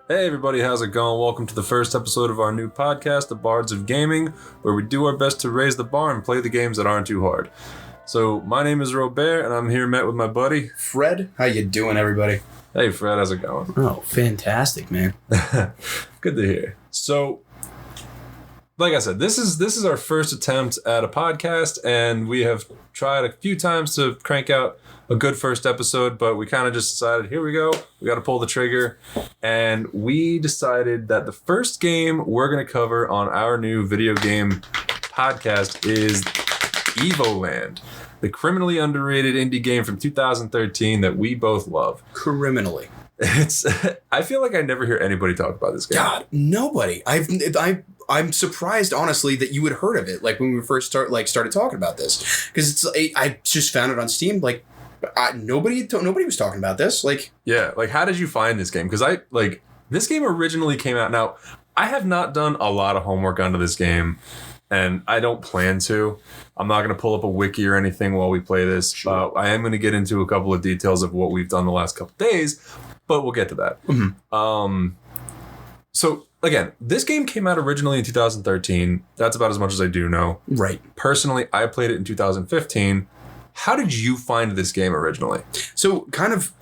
Hey everybody, how's it going? Welcome to the first episode of our new podcast, The Bards of Gaming, where we do our best to raise the bar and play the games that aren't too hard. So, my name is Robert, and I'm here met with my buddy, Fred. How you doing, everybody? Hey Fred, how's it going? Oh, fantastic, man. Good to hear. So, like I said, this is our first attempt at a podcast, and we have tried a few times to crank out a good first episode, but we kind of just decided, here we go, we got to pull the trigger, and we decided that the first game we're going to cover on our new video game podcast is Evoland, the criminally underrated indie game from 2013 that we both love. Criminally. I feel like I never hear anybody talk about this game. God, nobody. I'm surprised, honestly, that you had heard of it. Like when we first started talking about this, because I just found it on Steam. Like nobody was talking about this. Like how did you find this game? Because this game originally came out. Now I have not done a lot of homework onto this game, and I don't plan to. I'm not going to pull up a wiki or anything while we play this. Sure. I am going to get into a couple of details of what we've done the last couple of days, but we'll get to that. Mm-hmm. So again, this game came out originally in 2013. That's about as much as I do know. Right. Personally, I played it in 2015. How did you find this game originally? So kind of,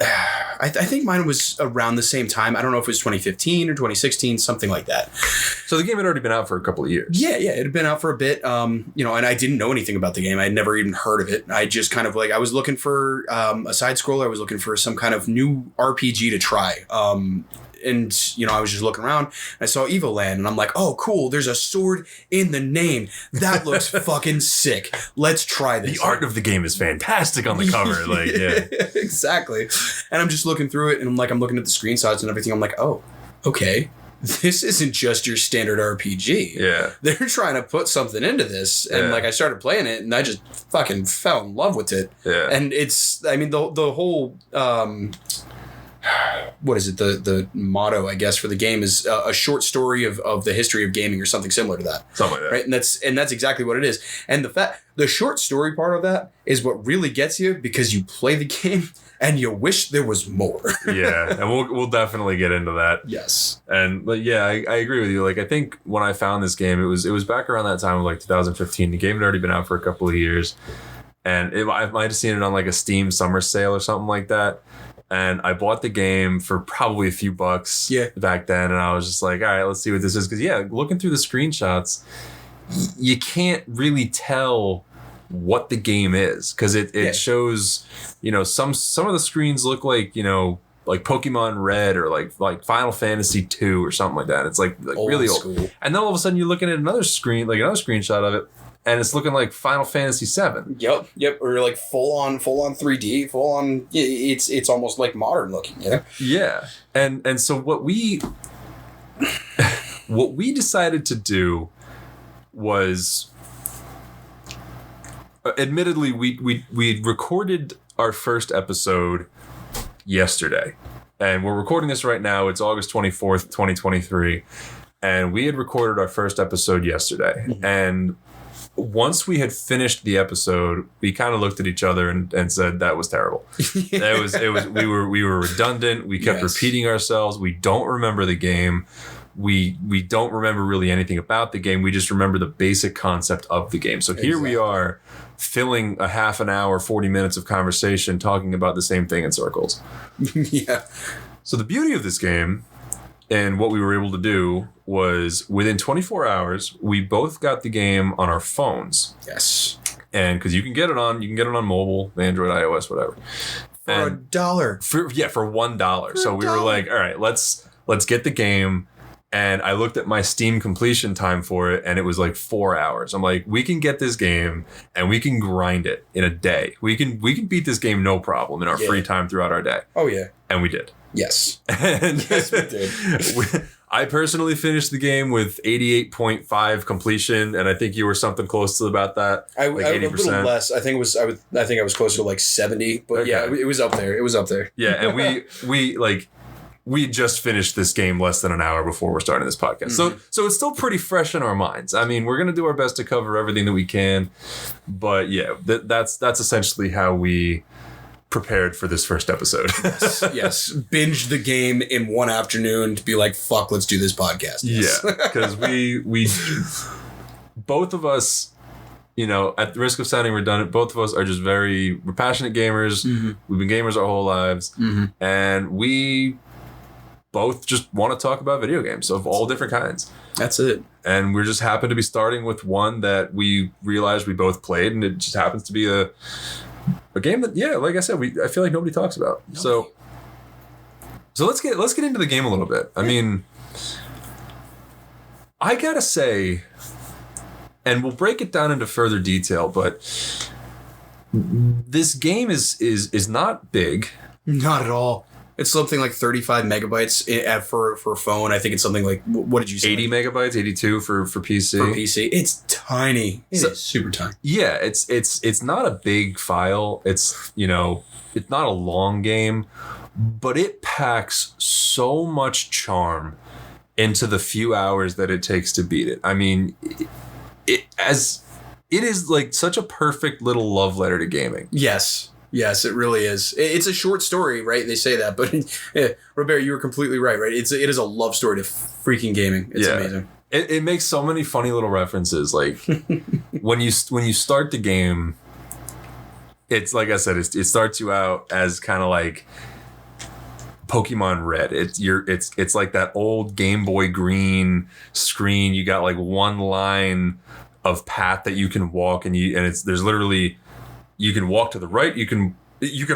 I think mine was around the same time. I don't know if it was 2015 or 2016, something like that. So the game had already been out for a couple of years. Yeah, it had been out for a bit. And I didn't know anything about the game. I had never even heard of it. I just kind of I was looking for a side scroller. I was looking for some kind of new RPG to try. And, I was just looking around and I saw Evoland and I'm like, oh, cool. There's a sword in the name. That looks fucking sick. Let's try this. The art of the game is fantastic on the cover. Yeah. Exactly. And I'm just looking through it and I'm looking at the screenshots and everything. I'm like, oh, okay. This isn't just your standard RPG. Yeah. They're trying to put something into this. And I started playing it and I just fucking fell in love with it. Yeah. And the whole, what is it? The motto, I guess, for the game is a short story of the history of gaming or something similar to that. Something like that. Right. And that's exactly what it is. And the short story part of that is what really gets you because you play the game and you wish there was more. Yeah. And we'll definitely get into that. Yes. And I agree with you. I think when I found this game, it was back around that time of 2015. The game had already been out for a couple of years. And I might have seen it on a Steam summer sale or something like that. And I bought the game for probably a few bucks back then. And I was just like, all right, let's see what this is. Because, looking through the screenshots, you can't really tell what the game is. Because it shows, some of the screens look like Pokemon Red or like Final Fantasy 2 or something like that. It's really old. School. And then all of a sudden you're looking at another screen, another screenshot of it. And it's looking like Final Fantasy 7. Yep. Or full on 3D, full on. It's almost modern looking. Yeah. And so what we decided to do was, admittedly, we recorded our first episode yesterday, and we're recording this right now. It's August 24th, 2023, and we had recorded our first episode yesterday, and once we had finished the episode, we kind of looked at each other and said that was terrible. We were redundant. We kept repeating ourselves. We don't remember the game. We don't remember really anything about the game. We just remember the basic concept of the game. So here we are filling a half an hour, 40 minutes of conversation talking about the same thing in circles. Yeah. So the beauty of this game and what we were able to do was within 24 hours, we both got the game on our phones. Yes. And because you can get it on mobile, Android, iOS, whatever. For $1. For $1. So we were like, all right, let's get the game. And I looked at my Steam completion time for it, and it was 4 hours. I'm like, we can get this game, and we can grind it in a day. We can beat this game no problem in our free time throughout our day. Oh, yeah. And we did. Yes. And yes, we did. I personally finished the game with 88.5 completion, and I think you were something close to about that. I was a little less. I think I was closer to 70, but it was up there. It was up there. Yeah, and we just finished this game less than an hour before we're starting this podcast. Mm-hmm. So it's still pretty fresh in our minds. I mean, we're going to do our best to cover everything that we can, but that's essentially how we prepared for this first episode. Yes. Binge the game in one afternoon to be like, fuck, let's do this podcast. Yes. Yeah, because we both of us, you know, at the risk of sounding redundant, both of us are just we're passionate gamers. Mm-hmm. We've been gamers our whole lives. Mm-hmm. And we both just want to talk about video games of all different kinds. That's it. And we're just happen to be starting with one that we realized we both played, and it just happens to be a game that, yeah, like I said, I feel like nobody talks about. No. So let's get into the game a little bit. I mean, I gotta say, and we'll break it down into further detail, but this game is not big. Not at all. It's something like 35 megabytes for a phone. I think it's something like, what did you say? 80 megabytes, 82 for PC. For PC. It's tiny. It's super tiny. Yeah, it's not a big file. It's, you know, it's not a long game, but it packs so much charm into the few hours that it takes to beat it. I mean, it is like such a perfect little love letter to gaming. Yes. Yes, it really is. It's a short story, right? They say that, but yeah, Robert, you were completely right? It is a love story to freaking gaming. It's amazing. It makes so many funny little references. Like when you start the game, it's like I said, it starts you out as kind of like Pokemon Red. It's like that old Game Boy Green screen. You got like one line of path that you can walk, and there's literally. You can walk to the right. You can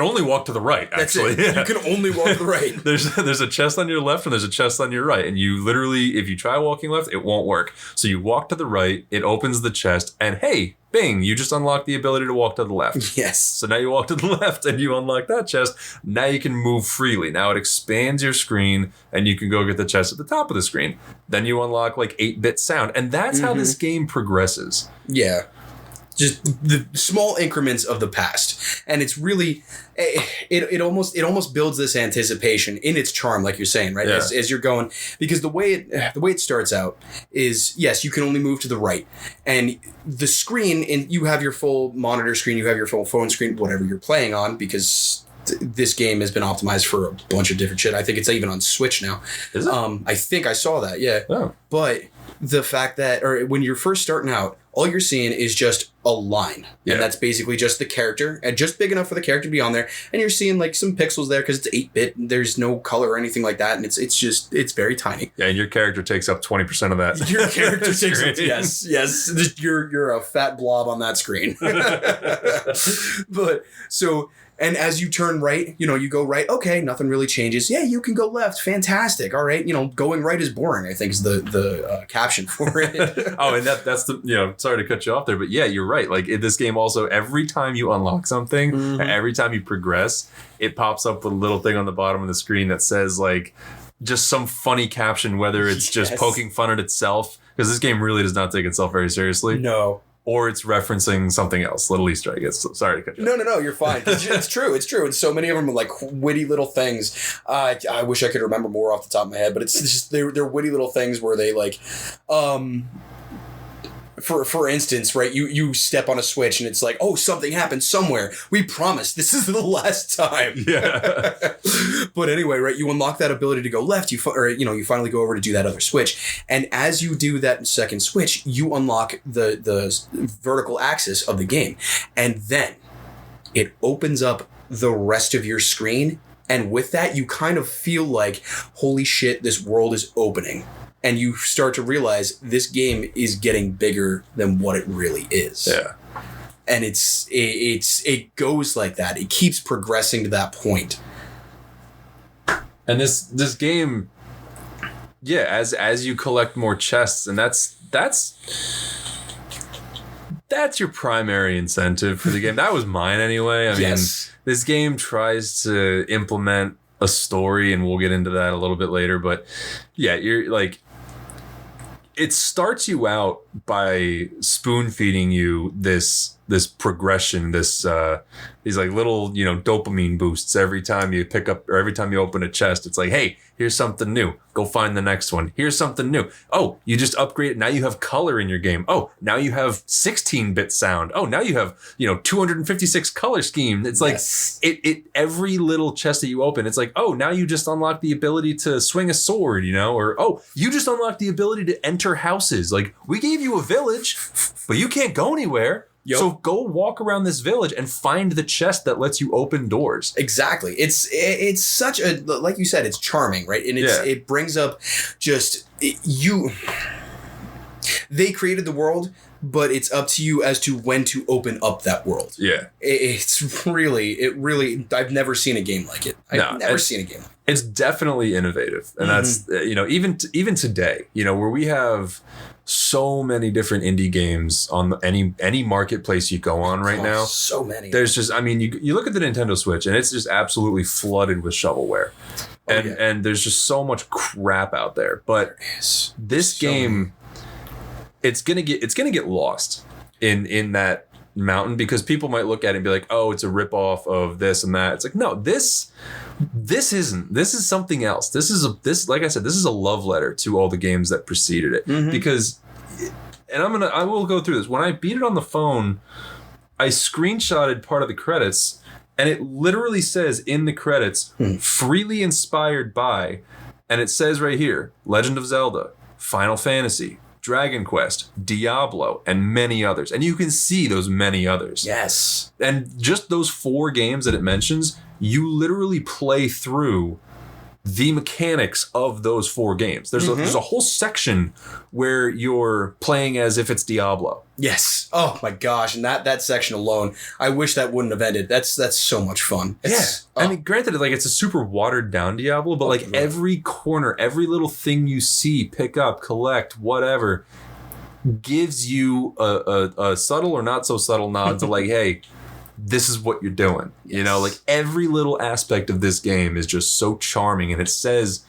only walk to the right, actually. That's it. You can only walk to the right. There's a chest on your left and there's a chest on your right. And you literally, if you try walking left, it won't work. So you walk to the right, it opens the chest, and hey, bing, you just unlock the ability to walk to the left. Yes. So now you walk to the left and you unlock that chest. Now you can move freely. Now it expands your screen and you can go get the chest at the top of the screen. Then you unlock like 8-bit sound. And that's how this game progresses. Yeah. Just the small increments of the past, and it's really, it almost builds this anticipation in its charm, like you're saying, right? Yeah. As you're going, because the way it starts out is, yes, you can only move to the right, and the screen, and you have your full monitor screen, you have your full phone screen, whatever you're playing on, because this game has been optimized for a bunch of different shit. I think it's even on Switch now. Is it? I think I saw that. Yeah. Oh. But the fact that, or when you're first starting out, all you're seeing is just a line. Yeah. And that's basically just the character, and just big enough for the character to be on there. And you're seeing like some pixels there because it's 8-bit. There's no color or anything like that. And it's very tiny. Yeah, and your character takes up 20% of that. Your character takes up, yes. You're a fat blob on that screen. But so... And as you turn right, you go right. Okay, nothing really changes. Yeah, you can go left. Fantastic. All right, going right is boring, I think is the caption for it. Oh, and that's the, sorry to cut you off there, but yeah, you're right. Like in this game also, every time you unlock something, every time you progress, it pops up with a little thing on the bottom of the screen that says like just some funny caption, whether it's just poking fun at itself, because this game really does not take itself very seriously. No. Or it's referencing something else, little Easter egg. Sorry to cut you off. No, you're fine. It's true. And so many of them are like witty little things. I wish I could remember more off the top of my head, but it's just they're witty little things where they like, for instance, right? You step on a switch and it's like, oh, something happened somewhere. We promise this is the last time. Yeah. But anyway, right? You unlock that ability to go left. You finally go over to do that other switch, and as you do that second switch, you unlock the vertical axis of the game, and then it opens up the rest of your screen, and with that, you kind of feel like, holy shit, this world is opening. And you start to realize this game is getting bigger than what it really is. Yeah. And it goes like that. It keeps progressing to that point. And this game, yeah, as you collect more chests, and that's your primary incentive for the game. That was mine anyway. I mean, this game tries to implement a story, and we'll get into that a little bit later. But yeah, you're like, it starts you out by spoon feeding you this this progression, these like little, dopamine boosts every time you pick up or every time you open a chest. It's like, hey, here's something new. Go find the next one. Here's something new. Oh, you just upgrade it. Now you have color in your game. Oh, now you have 16-bit sound. Oh, now you have, 256 color scheme. It's like it every little chest that you open, it's like, oh, now you just unlock the ability to swing a sword, or oh, you just unlock the ability to enter houses. Like, we gave you a village, but you can't go anywhere. Yep. So go walk around this village and find the chest that lets you open doors. Exactly. It's such a, like you said, it's charming, right? And it brings up they created the world, but it's up to you as to when to open up that world. Yeah. It's really, I've never seen a game like it. I've never seen a game like it. It's definitely innovative. And that's, even today, where we have so many different indie games on any marketplace you go on right now. So many. There's just, you look at the Nintendo Switch and it's just absolutely flooded with shovelware. And there's just so much crap out there. But this game, it's gonna get lost in that mountain, because people might look at it and be like, oh, it's a ripoff of this and that. It's like, no, this isn't. This is something else. Like I said, this is a love letter to all the games that preceded it. Because, and I will go through this. When I beat it on the phone, I screenshotted part of the credits, and it literally says in the credits, freely inspired by, and it says right here, Legend of Zelda, Final Fantasy, Dragon Quest, Diablo, and many others. And you can see those many others. Yes. And just those 4 games that it mentions, you literally play through the mechanics of those 4 games. There's a whole section where you're playing as if it's Diablo. Yes. Oh my gosh. And that section alone, I wish that wouldn't have ended. That's so much fun. Granted, like, it's a super watered down Diablo, but every corner, every little thing you see, pick up, collect, whatever, gives you a subtle or not so subtle nod to like, hey, this is what you're doing. Like, every little aspect of this game is just so charming, and it says,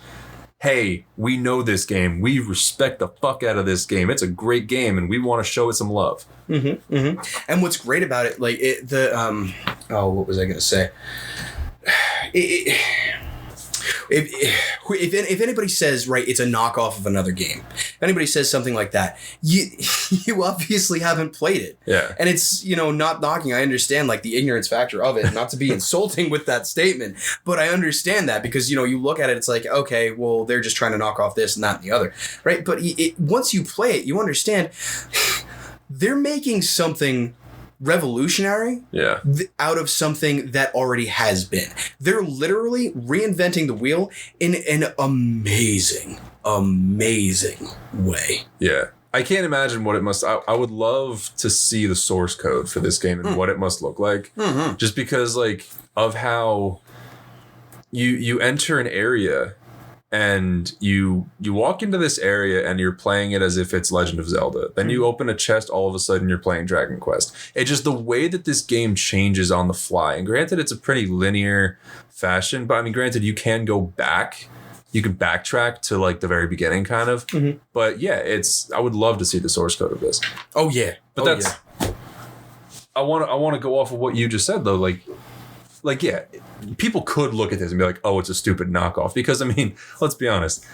hey, we know this game. We respect the fuck out of this game. It's a great game, and we want to show it some love. And what's great about it, like, what was I going to say? If anybody says, right, it's a knockoff of another game, if anybody says something like that, you obviously haven't played it. Yeah. And it's, not knocking. I understand, like, the ignorance factor of it, not to be insulting with that statement, but I understand that because, you look at it, it's like, okay, well, they're just trying to knock off this and that and the other, right? But once you play it, you understand they're making something revolutionary out of something that already has been. They're literally reinventing the wheel in an amazing way. Yeah. I can't imagine what it must... I would love to see the source code for this game and what it must look like. Just because, like, of how you enter an area and you walk into this area and you're playing it as if it's Legend of Zelda. Then you open a chest, all of a sudden you're playing Dragon Quest. It's just the way that this game changes on the fly. And granted, it's a pretty linear fashion, but granted, you can go back. You can backtrack to like the very beginning kind of. But yeah, I would love to see the source code of this. Oh yeah. But I want to go off of what you just said though. Like, yeah, people could look at this and be like, oh, it's a stupid knockoff. Because, let's be honest.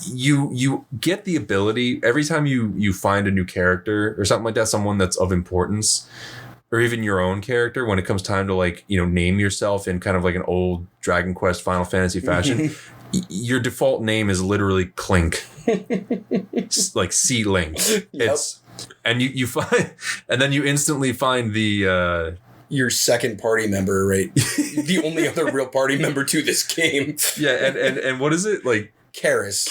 You get the ability every time you find a new character or something like that, someone that's of importance, or even your own character, when it comes time to, like, name yourself in kind of like an old Dragon Quest, Final Fantasy fashion, your default name is literally Clink. Like C-Link. Yep. And you find, and then you instantly find the... your second party member, right? The only other real party member to this game. Yeah, and what is it? Like Karis.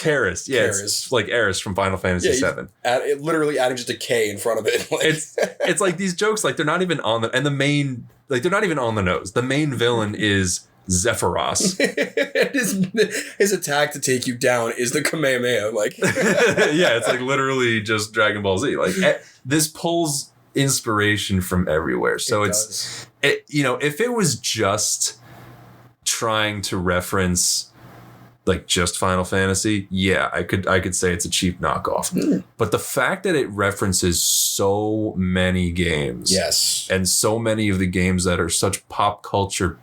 Yeah, Karis. It's like Aeris from Final Fantasy VII. Literally adding just a K in front of it. Like. It's like these jokes, like they're not even on the, and the main, like they're not even on the nose. The main villain is Zephyros. His attack to take you down is the Kamehameha. Like, yeah, it's like literally just Dragon Ball Z. Like this pulls inspiration from everywhere. So it's if it was just trying to reference like just Final Fantasy, yeah, I could say it's a cheap knockoff. But the fact that it references so many games, yes, and so many of the games that are such pop culture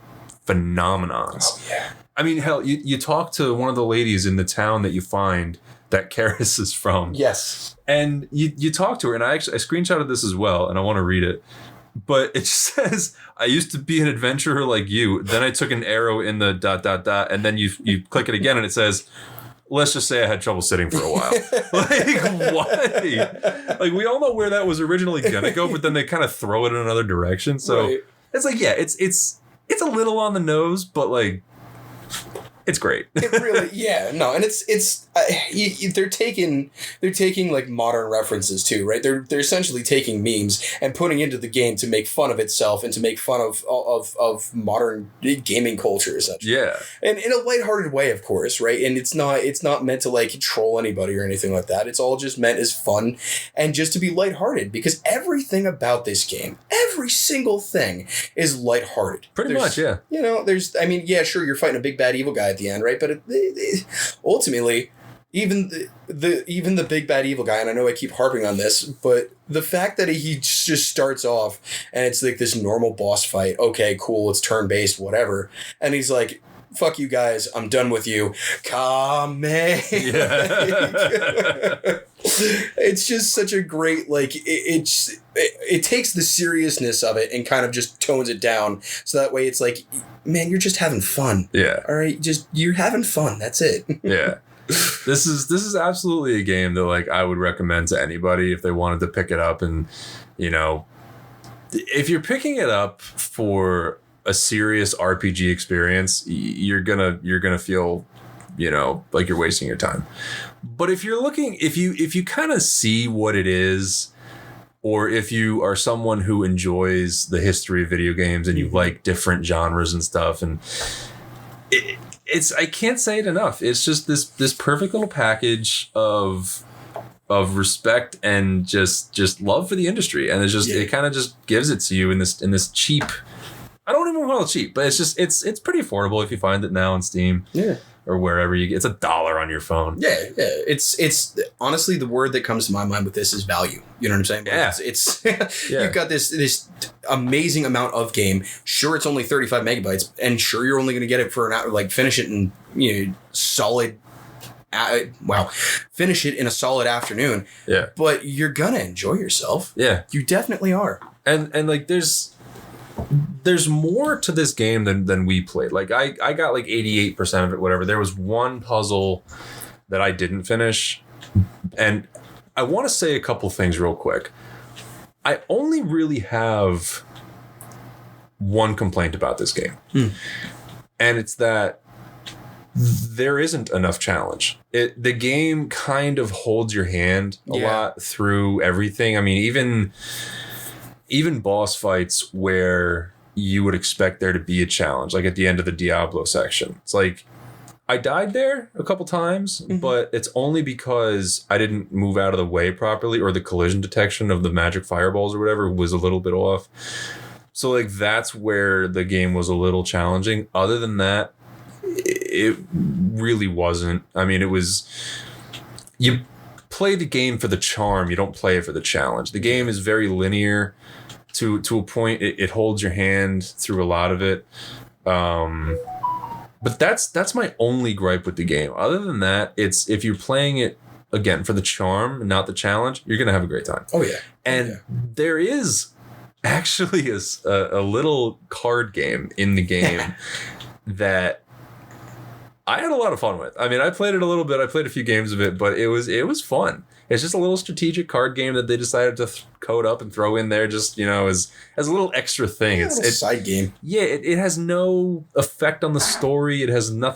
phenomenons. Oh, yeah. I mean, hell, you talk to one of the ladies in the town that you find that Karis is from. Yes. And you talk to her, and I screenshotted this as well, and I want to read it. But it says, I used to be an adventurer like you. Then I took an arrow in the ... And then you click it again, and it says, let's just say I had trouble sitting for a while. Like, why? Like, we all know where that was originally going to go, but then they kind of throw it in another direction. So right. It's like, yeah, it's a little on the nose, but like, it's great. It really, yeah, no, and they're taking like modern references too, right? They're essentially taking memes and putting into the game to make fun of itself and to make fun of modern gaming culture, essentially. Yeah, and in a lighthearted way, of course, right? And it's not meant to like troll anybody or anything like that. It's all just meant as fun and just to be lighthearted, because everything about this game, every single thing, is lighthearted. Pretty much, yeah. You know, sure, you're fighting a big bad evil guy at the end, right? But ultimately, even the big bad evil guy, and I know I keep harping on this, but the fact that he just starts off and it's like this normal boss fight, okay, cool, it's turn-based, whatever, and he's like, fuck you guys, I'm done with you. Kame. Yeah. It's just such a great, like, it takes the seriousness of it and kind of just tones it down. So that way it's like, man, you're just having fun. Yeah. All right. You're having fun. That's it. Yeah. This is absolutely a game that like I would recommend to anybody if they wanted to pick it up. And, you know, if you're picking it up for a serious RPG experience, you're gonna feel, you know, like you're wasting your time. But if you're looking, if you kind of see what it is, or if you are someone who enjoys the history of video games and you like different genres and stuff, and it's I can't say it enough. It's just this perfect little package of respect and just love for the industry, and it kind of just gives it to you in this cheap. I don't even call it cheap, but it's pretty affordable if you find it now on Steam. Yeah. Or wherever you get. It's $1 on your phone. Yeah. It's honestly, the word that comes to my mind with this is value. You know what I'm saying? Yeah. It's You've got this amazing amount of game. Sure, it's only 35 megabytes, and sure, you're only going to get it for an hour. Like, finish it in solid. Finish it in a solid afternoon. Yeah. But you're gonna enjoy yourself. Yeah. You definitely are. And like there's more to this game than we played. Like I got like 88% of it, whatever. There was one puzzle that I didn't finish. And I want to say a couple things real quick. I only really have one complaint about this game. And it's that there isn't enough challenge. The game kind of holds your hand a lot through everything. I mean, even boss fights where you would expect there to be a challenge, like at the end of the Diablo section. It's like, I died there a couple times, but it's only because I didn't move out of the way properly, or the collision detection of the magic fireballs or whatever was a little bit off. So like, that's where the game was a little challenging. Other than that, it really wasn't. I mean, it was... You play the game for the charm, you don't play it for the challenge. The game is very linear to a point. It holds your hand through a lot of it. But that's my only gripe with the game. Other than that, it's if you're playing it again for the charm, not the challenge, you're gonna have a great time. Oh yeah. And there is actually a little card game in the game that I had a lot of fun with. I mean, I played it a little bit. I played a few games of it, but it was fun. It's just a little strategic card game that they decided to code up and throw in there, just, as a little extra thing. It's a side game. Yeah, it has no effect on the story. It has no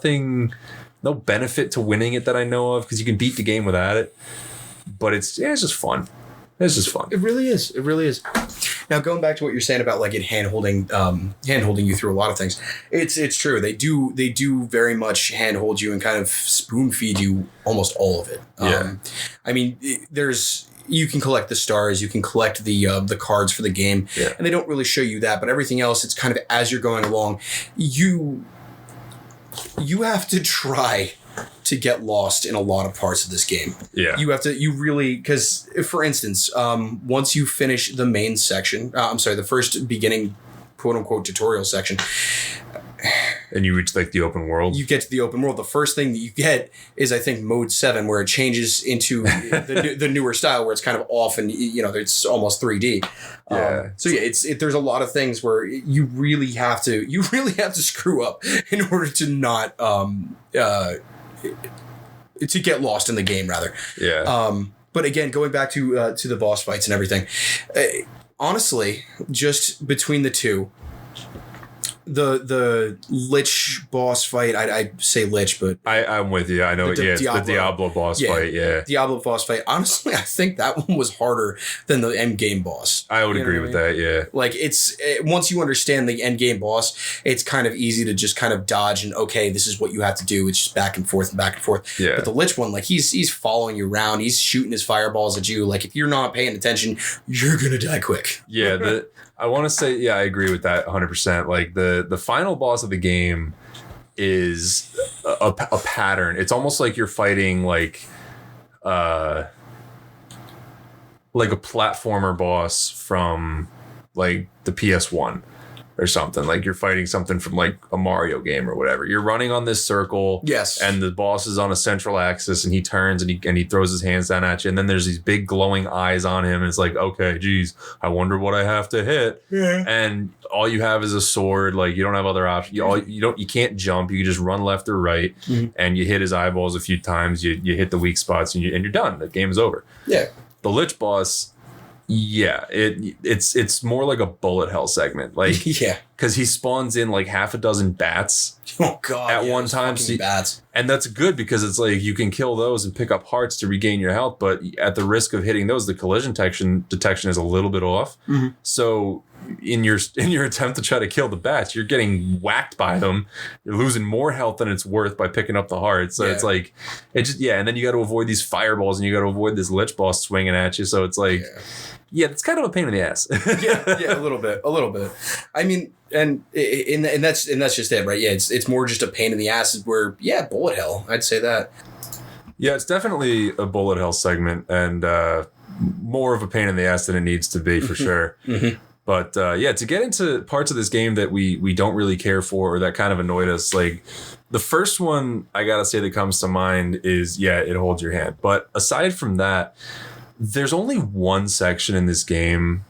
benefit to winning it that I know of, because you can beat the game without it. But it's just fun. It's just fun. It really is. It really is. Now, going back to what you're saying about like it hand-holding you through a lot of things, it's true. They do very much hand-hold you and kind of spoon-feed you almost all of it. Yeah. I mean, you can collect the stars, you can collect the cards for the game, and they don't really show you that. But everything else, it's kind of as you're going along, you have to try to get lost in a lot of parts of this game. Yeah. Because for instance, once you finish the main section, the first beginning quote unquote tutorial section, and you reach like the open world. You get to the open world. The first thing that you get is, I think, mode 7, where it changes into the newer style, where it's kind of off and it's almost 3D. Yeah. There's a lot of things where you really have to screw up in order to not to get lost in the game, rather. Yeah. But again, going back to the boss fights and everything, honestly, just between the two. The Lich boss fight, I say Lich, but I'm with you. I know. It's the Diablo boss fight. Yeah. Diablo boss fight. Honestly, I think that one was harder than the end game boss. I would agree with that. Yeah. Like once you understand the end game boss, it's kind of easy to just kind of dodge and, okay, this is what you have to do. It's just back and forth and back and forth. Yeah. But the Lich one, like he's following you around. He's shooting his fireballs at you. Like if you're not paying attention, you're gonna die quick. Yeah. I want to say, yeah, I agree with that 100%. Like the final boss of the game is a pattern. It's almost like you're fighting like a platformer boss from like the PS1 or something. Like you're fighting something from like a Mario game or whatever. You're running on this circle. Yes. And the boss is on a central axis and he turns and he throws his hands down at you. And then there's these big glowing eyes on him. And it's like, okay, geez, I wonder what I have to hit. Yeah. And all you have is a sword. Like you don't have other options. You can't jump. You can just run left or right. Mm-hmm. And you hit his eyeballs a few times. You hit the weak spots and you're done. The game is over. Yeah. The Lich boss. Yeah, it's more like a bullet hell segment, like yeah, because he spawns in like half a dozen bats. Oh god! At one time, bats, and that's good because it's like you can kill those and pick up hearts to regain your health, but at the risk of hitting those, the collision detection is a little bit off. Mm-hmm. So in your attempt to try to kill the bats, you're getting whacked by them. You're losing more health than it's worth by picking up the hearts. So it's like and then you got to avoid these fireballs and you got to avoid this Lich boss swinging at you. So it's like. Yeah, it's kind of a pain in the ass. yeah, a little bit. I mean, and that's just it, right? Yeah, it's more just a pain in the ass. Where bullet hell, I'd say that. Yeah, it's definitely a bullet hell segment, and more of a pain in the ass than it needs to be for sure. Mm-hmm. But to get into parts of this game that we don't really care for or that kind of annoyed us, like the first one I gotta say that comes to mind is it holds your hand. But aside from that. There's only one section in this game.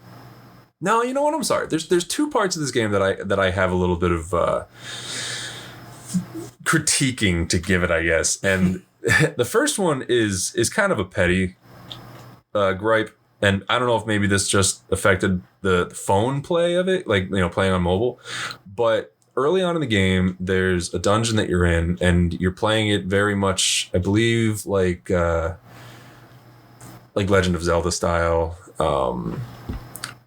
No, you know what? I'm sorry. There's two parts of this game that I have a little bit of critiquing to give it, I guess. And the first one is kind of a petty gripe, and I don't know if maybe this just affected the phone play of it, like playing on mobile. But early on in the game, there's a dungeon that you're in, and you're playing it very much, I believe, like Legend of Zelda style,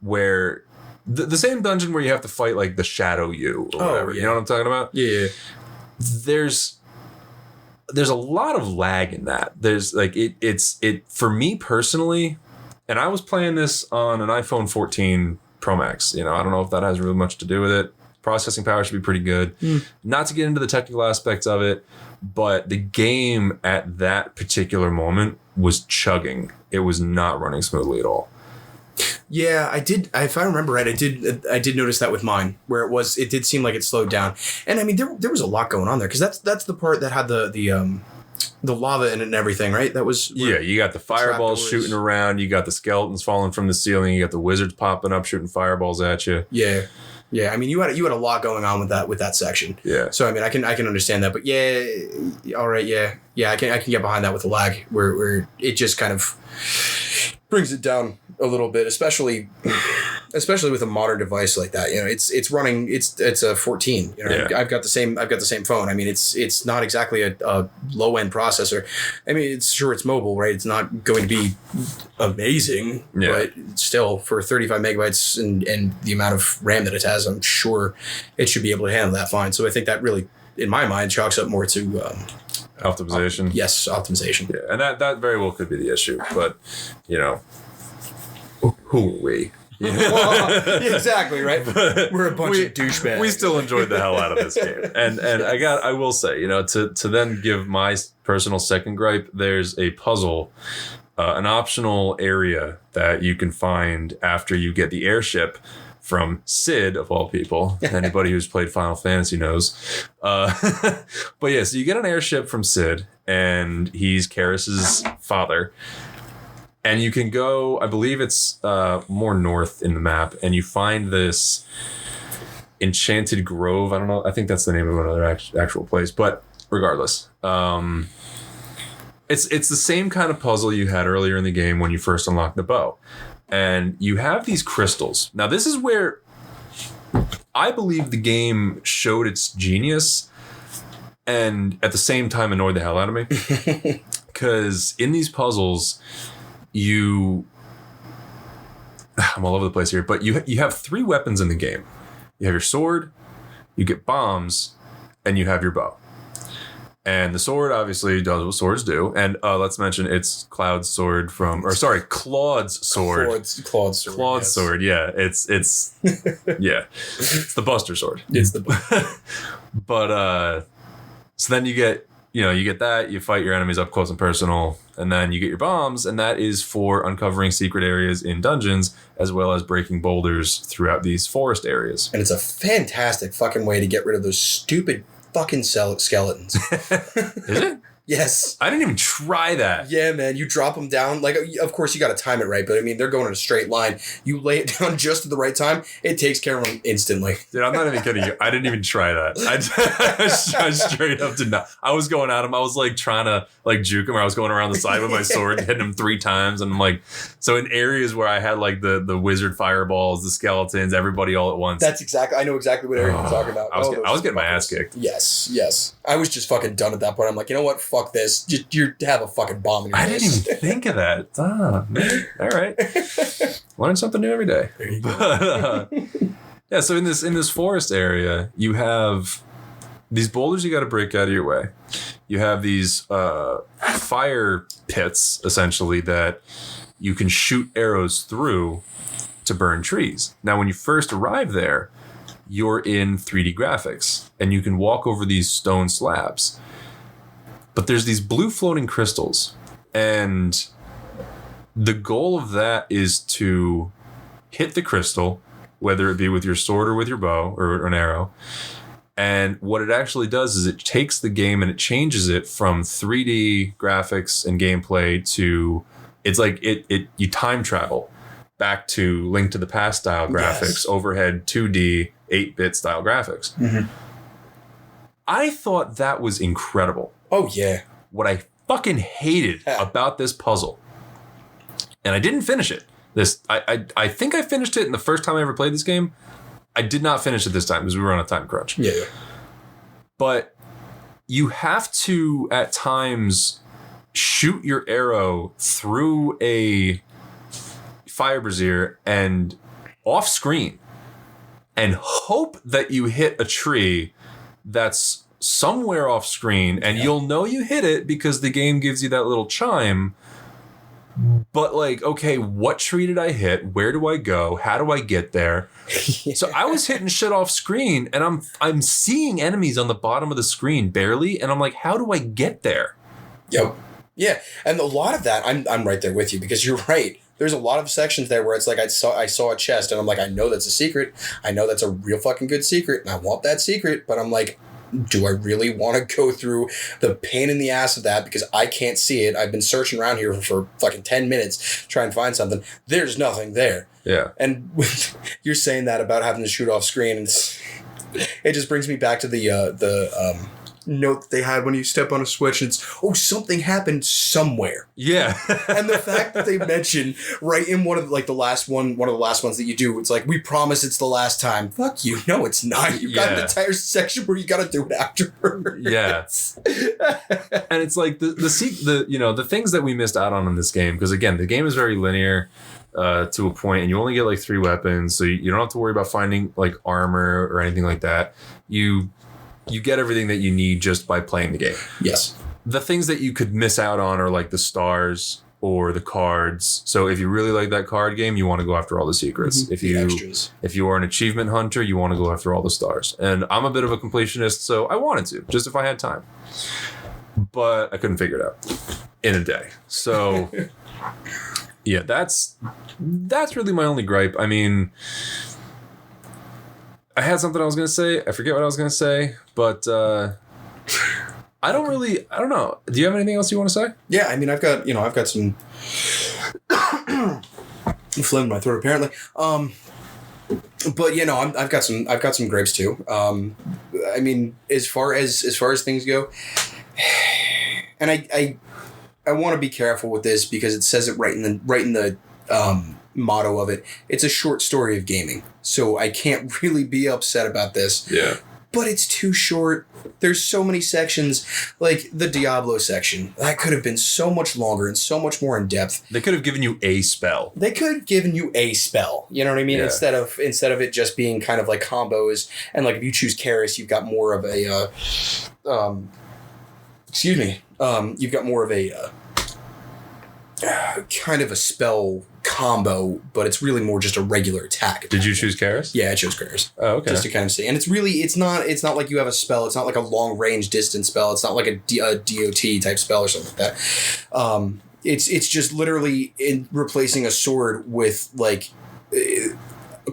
where the same dungeon where you have to fight like the Shadow You or whatever. You know what I'm talking about? Yeah. There's a lot of lag in that. There's like it's for me personally, and I was playing this on an iPhone 14 Pro Max. I don't know if that has really much to do with it. Processing power should be pretty good. Not to get into the technical aspects of it, but the game at that particular moment was chugging. It was not running smoothly at all. Yeah, I did. If I remember right, I did notice that with mine, where it did seem like it slowed down. And I mean, there was a lot going on there because that's the part that had the lava in it and everything, right? That was you got the fireballs shooting around, you got the skeletons falling from the ceiling, you got the wizards popping up shooting fireballs at you. Yeah, I mean, you had a lot going on with that section. Yeah. So I mean, I can understand that, but all right, I can get behind that with the lag, where it just kind of brings it down a little bit, especially with a modern device like that. It's running. It's a 14. I've got the same phone. I mean, it's not exactly a low end processor. I mean, it's mobile, right? It's not going to be amazing, but still for 35 megabytes and the amount of RAM that it has, I'm sure it should be able to handle that fine. So I think that really, in my mind, chalks up more to optimization. Yes, optimization. Yeah, and that very well could be the issue, but who are we? Exactly, right? We're a bunch of douchebags. We still enjoyed the hell out of this game. And I will say, to then give my personal second gripe, there's a puzzle, an optional area that you can find after you get the airship from Sid, of all people. Anybody who's played Final Fantasy knows. But yeah, so you get an airship from Sid, and he's Karis's father. And you can go, I believe it's more north in the map, and you find this Enchanted Grove. I don't know. I think that's the name of another actual place. But regardless, it's the same kind of puzzle you had earlier in the game when you first unlocked the bow. And you have these crystals. Now, this is where I believe the game showed its genius and at the same time annoyed the hell out of me. Because in these puzzles, I'm all over the place here, but you have 3 weapons in the game. You have your sword, you get bombs, and you have your bow. And the sword obviously does what swords do. And let's mention it's Claude's sword Claude's sword. Claude's sword. Claude's sword, yeah. It's yeah. It's the Buster sword. It's the But so then you get that, you fight your enemies up close and personal, and then you get your bombs, and that is for uncovering secret areas in dungeons, as well as breaking boulders throughout these forest areas. And it's a fantastic fucking way to get rid of those stupid fucking skeletons. Is it? Yes. I didn't even try that. Yeah, man. You drop them down. Like, of course, you got to time it right. But, I mean, they're going in a straight line. You lay it down just at the right time. It takes care of them instantly. Dude, I'm not even kidding you. I didn't even try that. I straight up did not. I was going at him. I was, like, trying to, like, juke him. I was going around the side with my sword and hitting him 3 times. And I'm like, so in areas where I had, like, the wizard fireballs, the skeletons, everybody all at once. I know exactly what area you're talking about. I was getting my ass kicked. Yes. I was just fucking done at that point. I'm like, you know what? Fuck this. You have a fucking bomb in your face. I didn't even think of that. Man. All right. Learn something new every day. There you go. But, yeah, so in this forest area, you have these boulders you got to break out of your way. You have these fire pits, essentially, that you can shoot arrows through to burn trees. Now, when you first arrive there, you're in 3D graphics, and you can walk over these stone slabs. But there's these blue floating crystals, and the goal of that is to hit the crystal, whether it be with your sword or with your bow or an arrow. And what it actually does is it takes the game and it changes it from 3D graphics and gameplay to, it's like you time travel back to Link to the Past style graphics, overhead 2D 8-bit style graphics. Mm-hmm. I thought that was incredible. Oh, yeah. What I fucking hated about this puzzle, and I didn't finish it. I think I finished it in the first time I ever played this game. I did not finish it this time because we were on a time crunch. Yeah. But you have to, at times, shoot your arrow through a fire brazier and off screen and hope that you hit a tree that's somewhere off screen, and you'll know you hit it because the game gives you that little chime. But like, okay, what tree did I hit? Where do I go? How do I get there? So I was hitting shit off screen, and I'm seeing enemies on the bottom of the screen barely, and I'm like, how do I get there? Yep. Yeah, and a lot of that, I'm right there with you, because you're right. There's a lot of sections there where it's like I saw a chest, and I'm like, I know that's a secret. I know that's a real fucking good secret, and I want that secret, but I'm like, do I really want to go through the pain in the ass of that because I can't see it? I've been searching around here for fucking 10 minutes trying to find something. There's nothing there. Yeah. And you're saying that about having to shoot off screen, and it just brings me back to the note that they had when you step on a switch, and it's, something happened somewhere. Yeah. And the fact that they mention right in one of the last ones that you do, it's like, we promise it's the last time. Fuck you. No, it's not. You've got an entire section where you got to do it afterwards. Yeah. And it's like the things that we missed out on in this game, because again, the game is very linear to a point, and you only get like 3 weapons, so you don't have to worry about finding like armor or anything like that. You get everything that you need just by playing the game. Yes. The things that you could miss out on are like the stars or the cards. So if you really like that card game, you want to go after all the secrets. Mm-hmm. If you are an achievement hunter, you want to go after all the stars. And I'm a bit of a completionist, so I wanted to, just if I had time. But I couldn't figure it out in a day. So yeah, that's really my only gripe. I mean, I had something I was going to say. I forget what I was going to say, but I don't know. Do you have anything else you want to say? Yeah, I mean, I've got some phlegm in my throat apparently. But I've got some grapes too. I mean, as far as things go, and I want to be careful with this because it says it right in the motto of it. It's a short story of gaming, so I can't really be upset about this. Yeah. But it's too short. There's so many sections, like the Diablo section. That could have been so much longer and so much more in depth. They could have given you a spell. They could have given you a spell. You know what I mean? Yeah. Instead of it just being kind of like combos. And like if you choose Karis, you've got more of a you've got more of a kind of a spell combo, but it's really more just a regular attack. Did you choose Karis? Yeah, I chose Karis. Oh, okay. Just to kind of see. And it's not like you have a spell. It's not like a long range distance spell. It's not like a DOT type spell or something like that. It's just literally replacing a sword with like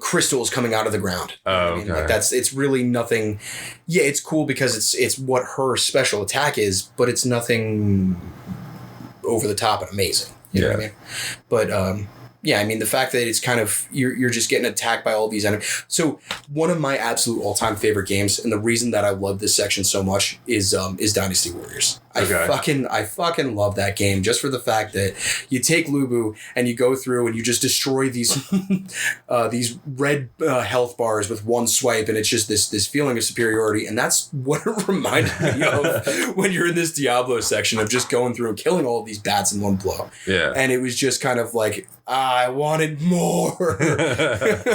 crystals coming out of the ground. Oh, I mean, okay. like it's really nothing. Yeah, it's cool because it's what her special attack is, but it's nothing over the top and amazing. You know what I mean? But yeah, I mean the fact that it's kind of you're just getting attacked by all these enemies. So one of my absolute all-time favorite games, and the reason that I love this section so much is Dynasty Warriors. Okay. I fucking love that game just for the fact that you take Lubu and you go through and you just destroy these these red health bars with one swipe, and it's just this feeling of superiority, and that's what it reminded me of when you're in this Diablo section of just going through and killing all of these bats in one blow. Yeah. And it was just kind of like I wanted more.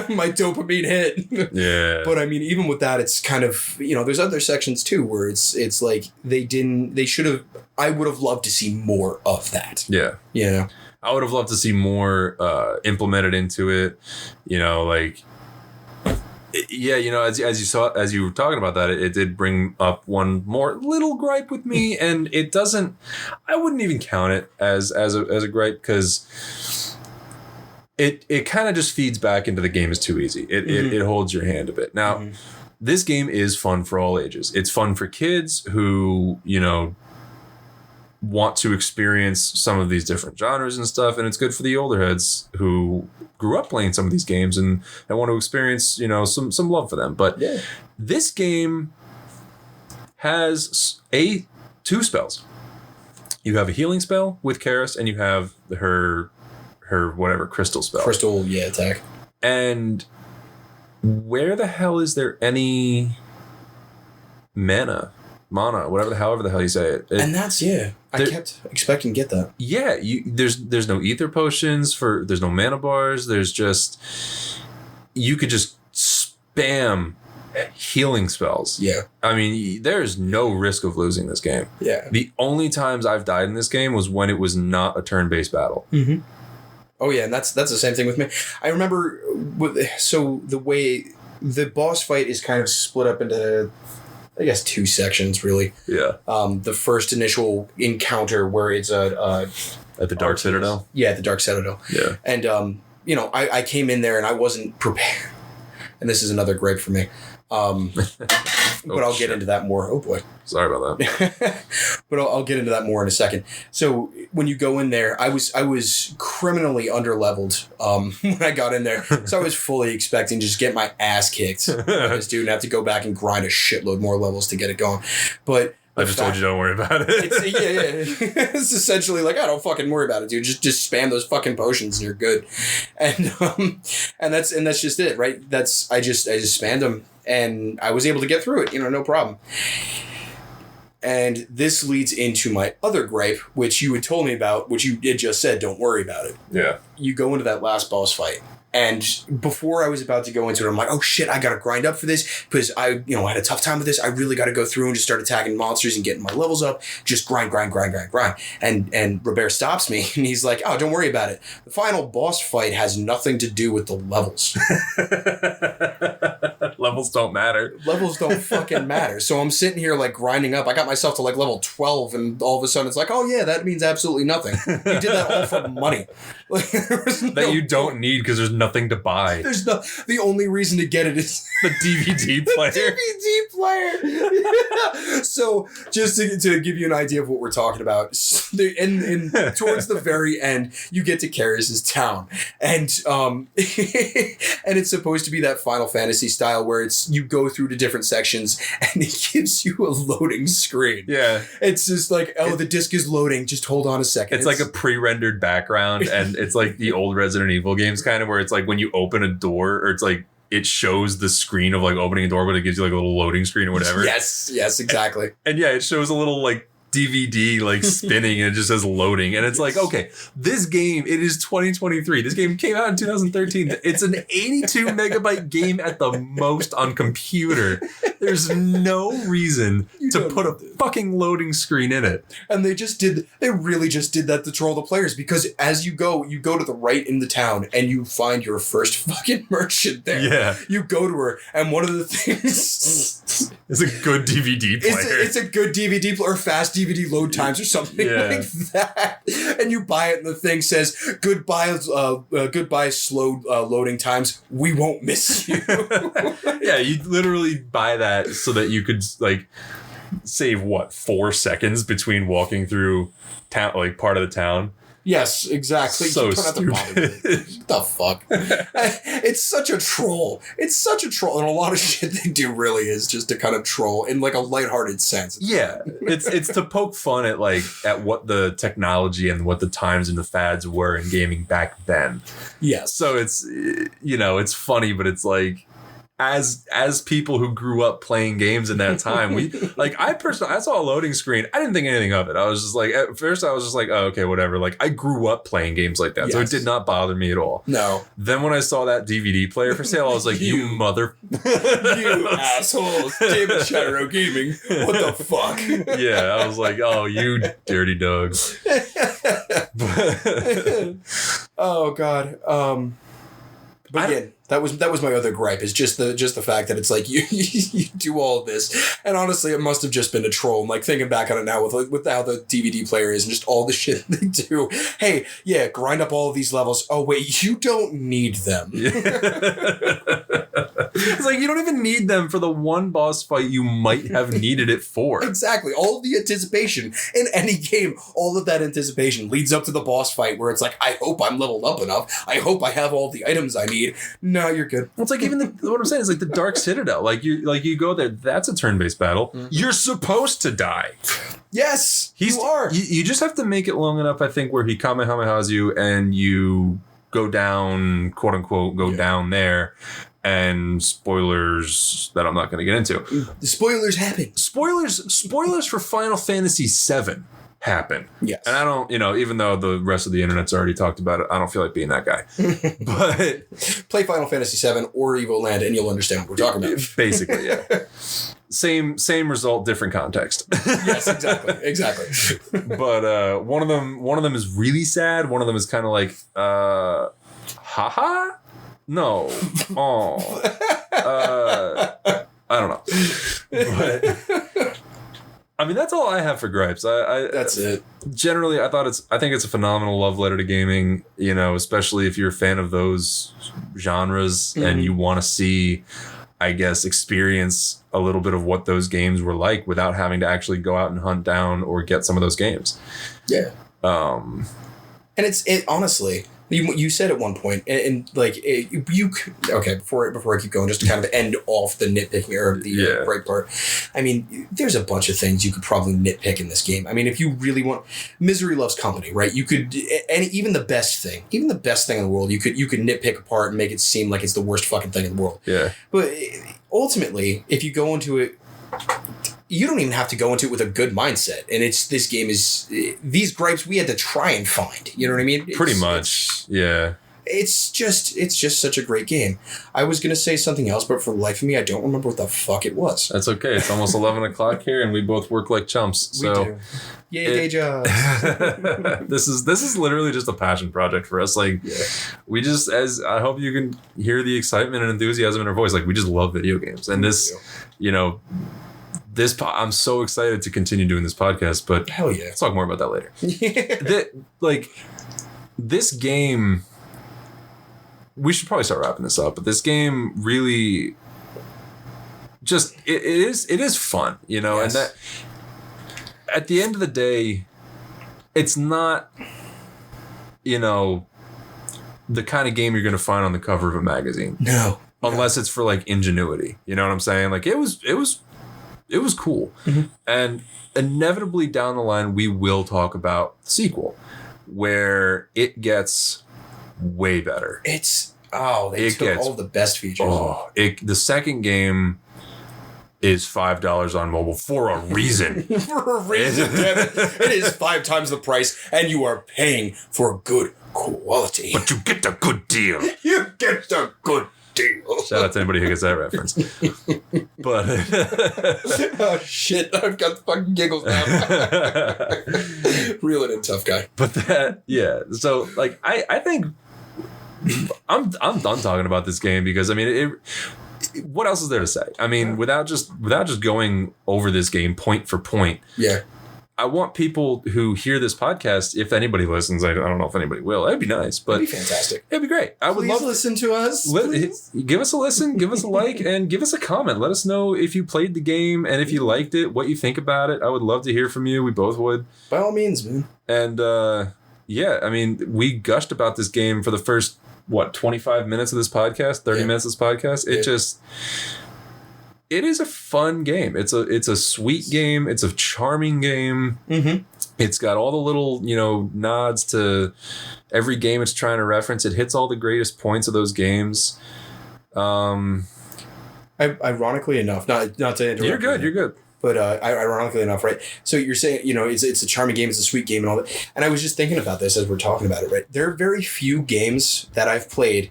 My dopamine hit. Yeah. But I mean, even with that, it's kind of, there's other sections too where it's like I would have loved to see more of that. Yeah. Yeah. I would have loved to see more implemented into it. As you were talking about that, it did bring up one more little gripe with me, and I wouldn't even count it as a gripe because it kind of just feeds back into the game is too easy. It holds your hand a bit. Now, this game is fun for all ages. It's fun for kids who, want to experience some of these different genres and stuff, and it's good for the older heads who grew up playing some of these games and want to experience, some love for them. But this game has two spells. You have a healing spell with Karis, and you have her whatever crystal spell. Attack. And where the hell is there any mana, however the hell you say it. And that's I kept expecting to get that. Yeah, there's no ether potions there's no mana bars. There's just you could just spam healing spells. Yeah. I mean, there's no risk of losing this game. Yeah. The only times I've died in this game was when it was not a turn-based battle. Mm-hmm. Oh yeah, and that's the same thing with me. I remember the way the boss fight is kind of split up into, I guess, two sections really. Yeah. The first initial encounter where it's at the Dark Citadel. Yeah, at the Dark Citadel. Yeah. And I came in there and I wasn't prepared, and this is another gripe for me. But I'll get into that more. Oh boy. Sorry about that. But I'll get into that more in a second. So when you go in there, I was criminally underleveled when I got in there. So I was fully expecting to just get my ass kicked by this dude and have to go back and grind a shitload more levels to get it going. But I just told you don't worry about it. It's essentially like, I don't fucking worry about it, dude. Just spam those fucking potions and you're good. And that's just it, right? I just spammed them and I was able to get through it, no problem. And this leads into my other gripe, which you had told me about, which you had just said, don't worry about it. Yeah. You go into that last boss fight And before I was about to go into it, I'm like, oh shit, I got to grind up for this because I had a tough time with this. I really got to go through and just start attacking monsters and getting my levels up. Just grind. And Robert stops me and he's like, oh, don't worry about it. The final boss fight has nothing to do with the levels. Levels don't matter. Levels don't fucking matter. So I'm sitting here like grinding up. I got myself to like level 12 and all of a sudden it's like, oh yeah, that means absolutely nothing. You did that all for money. That you don't need because there's nothing to buy. The only reason to get it is the DVD player. DVD player. So just to give you an idea of what we're talking about, towards the very end, you get to Karis's town, and and it's supposed to be that Final Fantasy style where it's you go through the different sections and it gives you a loading screen. Yeah, it's just like the disc is loading. Just hold on a second. It's like a pre-rendered background, and it's like the old Resident Evil games kind of where it's like when you open a door, or it's like it shows the screen of like opening a door, but it gives you like a little loading screen or whatever. Yes, exactly. And yeah, it shows a little like DVD like spinning and it just says loading, and it's like, okay, this game, it is 2023. This game came out in 2013. It's an 82 megabyte game at the most on computer. There's no reason to put a fucking loading screen in it. And they really just did that to troll the players, because as you go to the right in the town and you find your first fucking merchant there. Yeah. You go to her, and one of the things it's a good DVD player. It's a good DVD player, or fast DVD load times or something like that. And you buy it and the thing says, goodbye slow loading times. We won't miss you. Yeah, you literally buy that so that you could like save 4 seconds between walking through town, like part of the town. Yes, exactly. So stupid. What the fuck? It's such a troll. And a lot of shit they do really is just to kind of troll in like a lighthearted sense. Yeah. It's to poke fun at what the technology and what the times and the fads were in gaming back then. Yes. So it's, it's funny, but it's like, as people who grew up playing games in that time, I saw a loading screen. I didn't think anything of it. I was just like, at first I was just like, oh, okay, whatever. Like, I grew up playing games like that. Yes. So it did not bother me at all. No. Then when I saw that DVD player for sale, I was like, you assholes. David Shiro Gaming. What the fuck? Yeah, I was like, oh, you dirty dogs. Oh, God. But yeah, that was my other gripe, is just the fact that it's like you do all of this, and honestly, it must have just been a troll. I'm like thinking back on it now with how the DVD player is and just all the shit they do. Hey, yeah, grind up all of these levels. Oh wait, you don't need them. Yeah. It's like you don't even need them for the one boss fight you might have needed it for. Exactly. All of the anticipation in any game, all of that anticipation leads up to the boss fight where it's like, I hope I'm leveled up enough. I hope I have all the items I need. No, you're good. Well, it's like even what I'm saying is like the Dark Citadel. Like you go there, that's a turn-based battle. Mm-hmm. You're supposed to die. Yes, you are. You just have to make it long enough, I think, where he Kamehamehas you and you go down, quote unquote, down there. And spoilers that I'm not going to get into. The spoilers happen. Spoilers for Final Fantasy VII happen. Yes. And I don't, even though the rest of the internet's already talked about it, I don't feel like being that guy. But play Final Fantasy VII or Evoland and you'll understand what we're talking about. Basically, yeah. Same result, different context. Yes, exactly. But one of them is really sad. One of them is kind of like, haha. No. Oh. I don't know. But I mean, that's all I have for gripes. That's it. Generally, I think it's a phenomenal love letter to gaming, especially if you're a fan of those genres and you want to see, I guess, experience a little bit of what those games were like without having to actually go out and hunt down or get some of those games. Yeah. And it honestly, you said at one point, and like before I keep going, just to kind of end off the nitpicking or the right part. I mean, there's a bunch of things you could probably nitpick in this game. I mean, if you really want, misery loves company, right? You could, and even the best thing in the world, you could nitpick apart and make it seem like it's the worst fucking thing in the world. Yeah. But ultimately, if you go into it, you don't even have to go into it with a good mindset. And this game is, these gripes we had to try and find. You know what I mean? Pretty much, yeah. it's just such a great game. I was going to say something else, but for the life of me, I don't remember what the fuck it was. That's okay. It's almost 11 o'clock here, and we both work like chumps. So. We do. Yay, day jobs. This is literally just a passion project for us. Like, we just, as I hope you can hear the excitement and enthusiasm in our voice, like, we just love video games. And this, I'm so excited to continue doing this podcast, but hell yeah. Let's talk more about that later. This game, we should probably start wrapping this up, but this game really just, it is fun, and that, at the end of the day, it's not, the kind of game you're going to find on the cover of a magazine. No. Unless it's for like ingenuity. You know what I'm saying? Like it was cool. Mm-hmm. And inevitably down the line, we will talk about the sequel where it gets way better. They took all the best features. The second game is $5 on mobile for a reason. For a reason, damn it. It is 5 times the price, and you are paying for good quality. But you get the good deal. You get the good deal. Shout out to anybody who gets that reference. But oh shit, I've got the fucking giggles now. Reeling in, tough guy. But so like I think I'm done talking about this game because I mean what else is there to say? I mean, without just going over this game point for point. Yeah. I want people who hear this podcast, if anybody listens, I don't know if anybody will. That'd be nice, but it'd be fantastic. It'd be great. I would love listen to us. Give us a listen, give us a like, and give us a comment. Let us know if you played the game and if you liked it, what you think about it. I would love to hear from you. We both would. By all means, man. And I mean, we gushed about this game for the first 25 minutes of this podcast, 30 minutes of this podcast. It is a fun game. It's a sweet game. It's a charming game. Mm-hmm. It's got all the little, nods to every game it's trying to reference. It hits all the greatest points of those games. Ironically enough, not to interrupt. You're good. But ironically enough, right? So you're saying, it's a charming game, it's a sweet game and all that. And I was just thinking about this as we're talking about it, right? There are very few games that I've played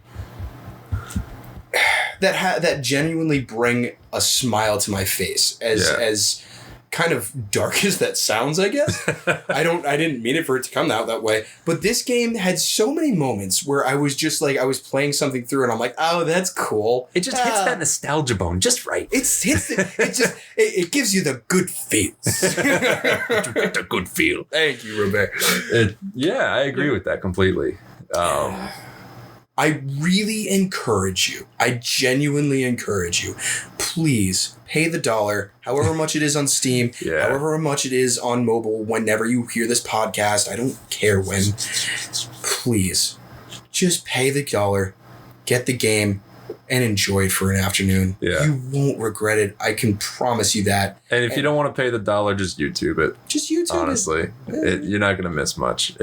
that genuinely bring a smile to my face as kind of dark as that sounds, I guess. I didn't mean it for it to come out that way. But this game had so many moments where I was just like, I was playing something through and I'm like, oh, that's cool. It just hits that nostalgia bone just right. It gives you the good feels. The good feel. Thank you, Robert. I agree with that completely. I really encourage you. I genuinely encourage you. Please pay the $1, however much it is on Steam, however much it is on mobile, whenever you hear this podcast. I don't care when. Please, just pay the $1, get the game, and enjoy it for an afternoon. Yeah. You won't regret it. I can promise you that. And if you don't want to pay the $1, just YouTube it. Just YouTube honestly, it. You're not going to miss much.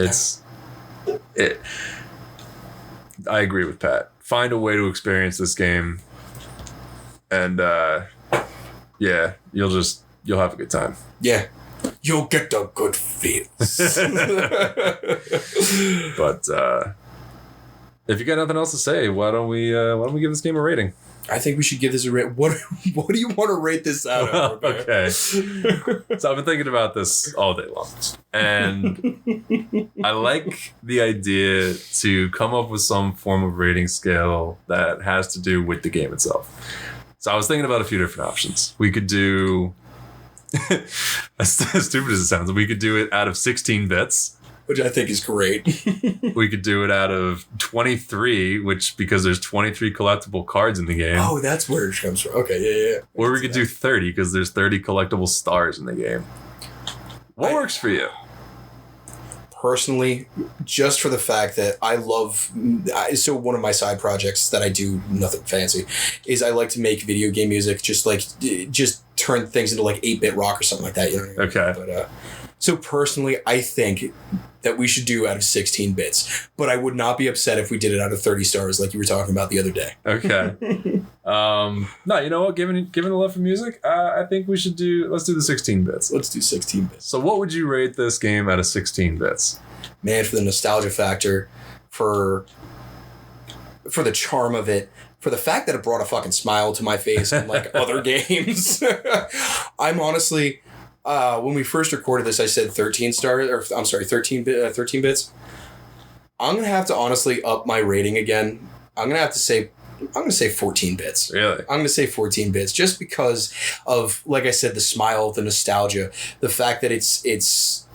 I agree with Pat. Find a way to experience this game, and you'll have a good time. Yeah, you'll get the good feels. But if you got nothing else to say, why don't we give this game a rating? I think we should give this a rate. What do you want to rate this out of? Okay. So I've been thinking about this all day long. And I like the idea to come up with some form of rating scale that has to do with the game itself. So I was thinking about a few different options. We could do, as stupid as it sounds, we could do it out of 16 bits. Which I think is great. We could do it out of 23, because there's 23 collectible cards in the game. Oh, that's where it comes from. Okay, yeah. Or we could do 30 because there's 30 collectible stars in the game. What works for you? Personally, just for the fact that so one of my side projects that I do, nothing fancy, is I like to make video game music, just turn things into like 8-bit rock or something like that. You know what I mean? Okay. But so personally, I think that we should do out of 16 bits, but I would not be upset if we did it out of 30 stars like you were talking about the other day. Okay. No, you know what? Given the love for music, I think let's do the 16 bits. Let's do 16 bits. So what would you rate this game out of 16 bits? Man, for the nostalgia factor, for for the charm of it, for the fact that it brought a fucking smile to my face, unlike other games. I'm honestly, when we first recorded this, I said 13 stars, or I'm sorry, 13 bits. I'm gonna have to honestly up my rating again. I'm gonna say 14 bits. Really? I'm going to say 14 bits just because of, like I said, the smile, the nostalgia, the fact that it's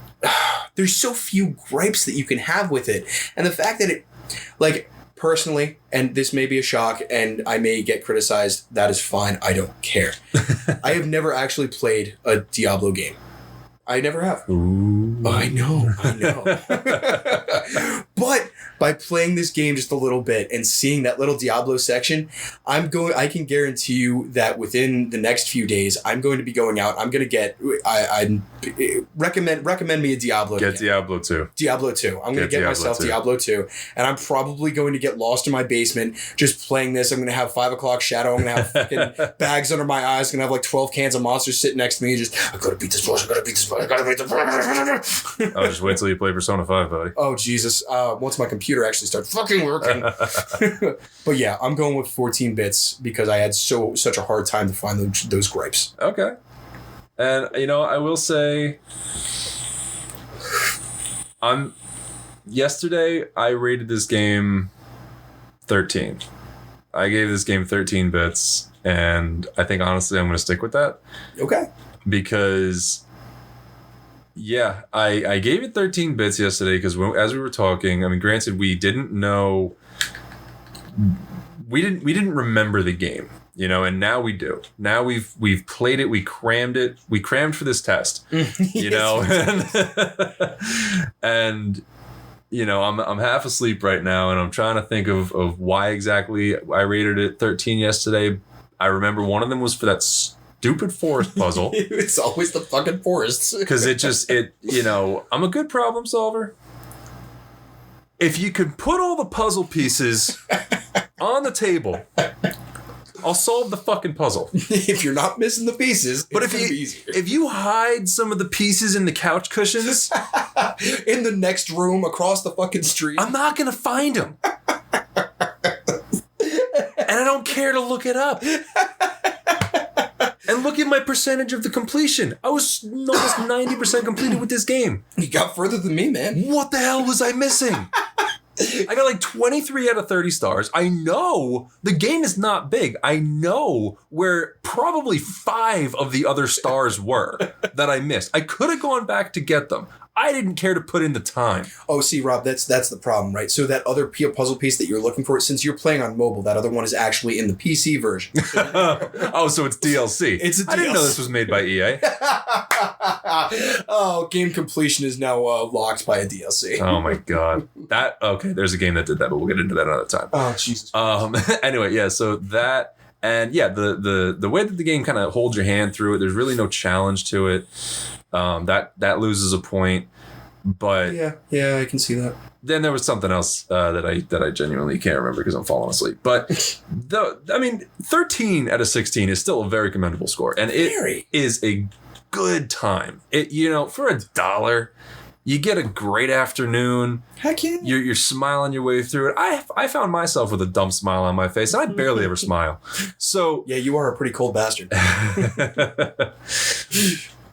there's so few gripes that you can have with it. And the fact that it, like, personally, and this may be a shock and I may get criticized, that is fine. I don't care. I have never actually played a Diablo game. I never have. Ooh. Oh, I know. But by playing this game just a little bit and seeing that little Diablo section, I can guarantee you that within the next few days, I'm going to be going out. I'm going to I recommend me a Diablo. Get Diablo 2. Diablo 2. I'm going to get myself Diablo 2. And I'm probably going to get lost in my basement just playing this. I'm going to have 5 o'clock shadow. I'm going to have fucking bags under my eyes. I'm going to have like 12 cans of monsters sitting next to me. Just, I got to beat this boss. I got to beat this boss. I got to beat the boss. Oh, just wait till you play Persona 5, buddy. Oh, Jesus. Once my computer actually starts fucking working. But yeah, I'm going with 14 bits because I had such a hard time to find those gripes. Okay. And, I will say, yesterday I rated this game 13. I gave this game 13 bits, and I think honestly I'm going to stick with that. Okay. Because... yeah, I gave it 13 bits yesterday because as we were talking, I mean, granted, we didn't know, we didn't remember the game, and now we do. Now we've played it, we crammed for this test, and I'm half asleep right now, and I'm trying to think of why exactly I rated it 13 yesterday. I remember one of them was for that stupid forest puzzle. It's always the fucking forests. Because I'm a good problem solver. If you could put all the puzzle pieces on the table, I'll solve the fucking puzzle. If you're not missing the pieces, but if you hide some of the pieces in the couch cushions in the next room across the fucking street, I'm not gonna find them. And I don't care to look it up. And look at my percentage of the completion. I was almost 90% completed with this game. You got further than me, man. What the hell was I missing? I got like 23 out of 30 stars. I know the game is not big. I know where probably 5 of the other stars were that I missed. I could have gone back to get them. I didn't care to put in the time. Oh, see, Rob, that's the problem, right? So that other puzzle piece that you're looking for, since you're playing on mobile, that other one is actually in the PC version. Oh, so it's DLC. It's a DLC. I didn't know this was made by EA. Oh, game completion is now locked by a DLC. Oh my god. Okay, there's a game that did that, but we'll get into that another time. Oh, Jesus. Anyway, yeah, so that, and yeah, the way that the game kind of holds your hand through it, there's really no challenge to it. That loses a point, but yeah, I can see that. Then there was something else that I genuinely can't remember because I'm falling asleep. But 13 out of 16 is still a very commendable score, and it is a good time. It for $1, you get a great afternoon. Heck yeah. You're smiling your way through it. I found myself with a dumb smile on my face, and I barely ever smile. So yeah, you are a pretty cold bastard.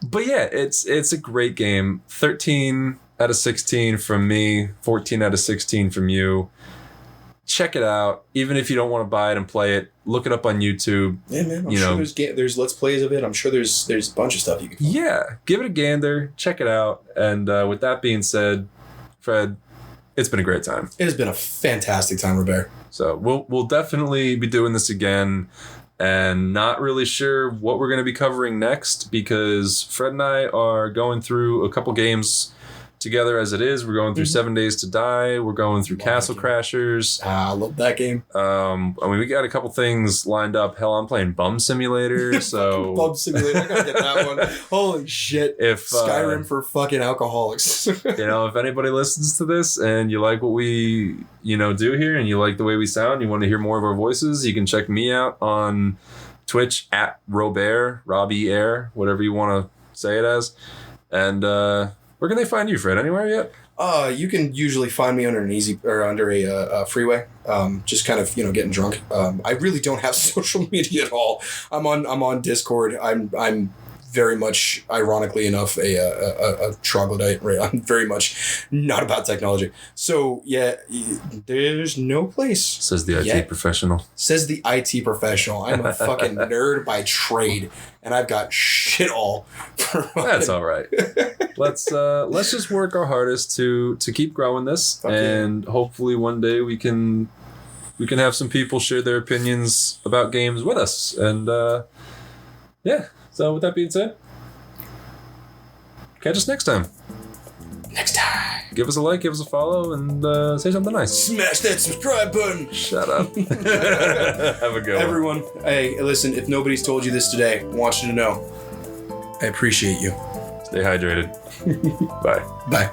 But yeah, it's a great game. 13 out of 16 from me, 14 out of 16 from you. Check it out. Even if you don't want to buy it and play it, look it up on YouTube. Yeah, man. I'm sure there's Let's Plays of it. I'm sure there's a bunch of stuff you can find. Yeah, give it a gander. Check it out. And with that being said, Fred, it's been a great time. It has been a fantastic time, Robert. So we'll definitely be doing this again. And not really sure what we're going to be covering next because Fred and I are going through a couple games together as it is. We're going through 7 Days to Die. We're going through Castle Crashers. I love that game. We got a couple things lined up. Hell, I'm playing Bum Simulator. So Bum Simulator. I gotta get that one. Holy shit. If Skyrim for fucking alcoholics. If anybody listens to this and you like what we do here and you like the way we sound, you want to hear more of our voices, you can check me out on Twitch at Robert, Robbie Air, whatever you want to say it as. And Where can they find you, Fred? Anywhere yet? You can usually find me under a freeway. Just kind of getting drunk. I really don't have social media at all. I'm on Discord. I'm very much, ironically enough, a troglodyte. Right? I'm very much not about technology. So yeah, there's no place. Says the IT professional. Says the IT professional. I'm a fucking nerd by trade, and I've got shit all. That's all right. Let's just work our hardest to keep growing this, and hopefully one day we can have some people share their opinions about games with us, and yeah. So with that being said, catch us next time. Next time. Give us a like, give us a follow, and say something nice. Smash that subscribe button. Shut up. Have a good one. Everyone, hey, listen, if nobody's told you this today, I want you to know, I appreciate you. Stay hydrated. Bye. Bye.